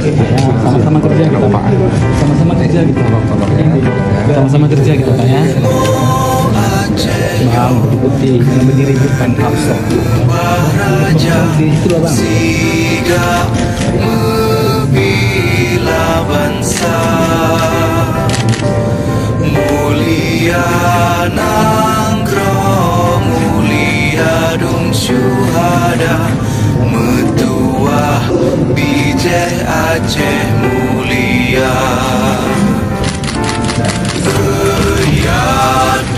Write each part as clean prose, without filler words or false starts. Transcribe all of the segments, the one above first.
Sama-sama kerja kita Pak. Sama-sama kerja kita. Sama-sama kerja kita Pak ya. Bang, putih yang berdiri di depan Hapsok. Itu Bang. Bila bangsa mulia nangkro mulia dong syuhada metuah bijeh Aceh mulia. Ya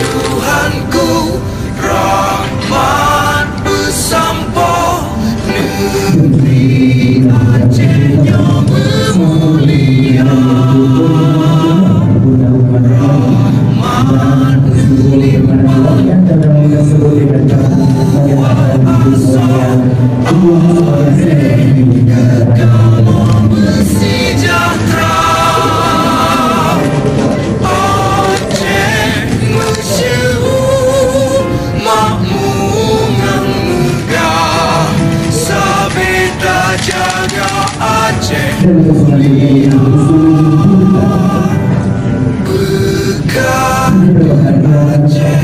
Tuhanku rahmat bersampo negeri Aceh yang memulia. Rahmat melimpah sejahtera. Aceh masyhur makmur dan megah, sabeda jaga Aceh mulia. Bekat Aceh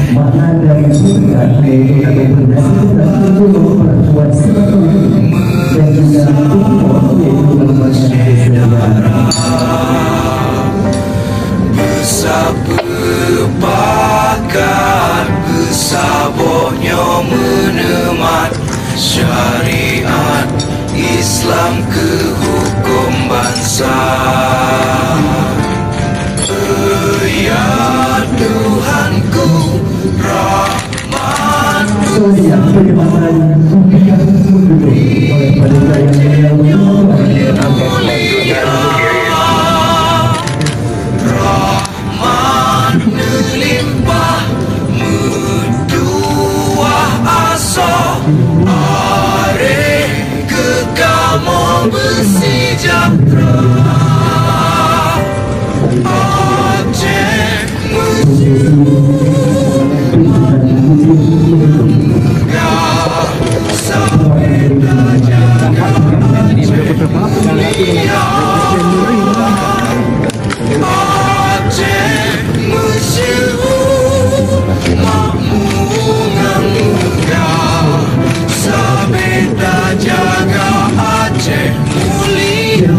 bersepakat bersabohnya menemat syariat Islam ke hukum bangsa. Ya Tuhanku rahmat rahmat melimpah meduah asa areh kekamo bersejahtera. Aceh megah, sabeda jaga mulia. Aceh masyhur makmur dan megah, sabeda jaga Aceh mulia.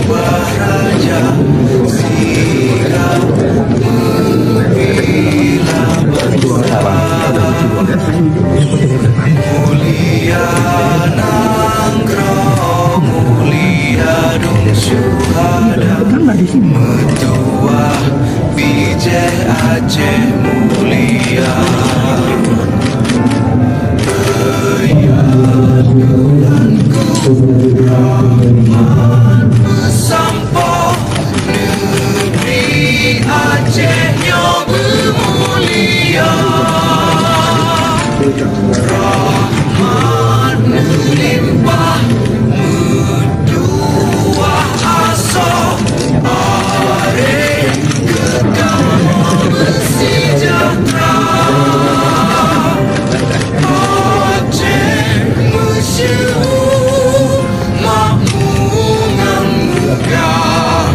Baraja sikap bila mulia nangkro mulia dong syuhada metuah bijeh Aceh mulia. Bersampo negeri Aceh yang bermulia. Rahmat melimpah meduah asa areh kekal bersejahtera. Aceh masyhur makmur dan megah.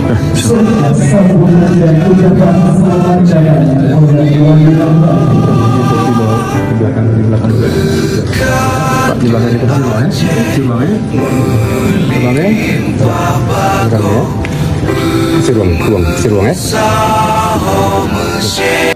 Melimpah bago Siruang ya. saho mesye.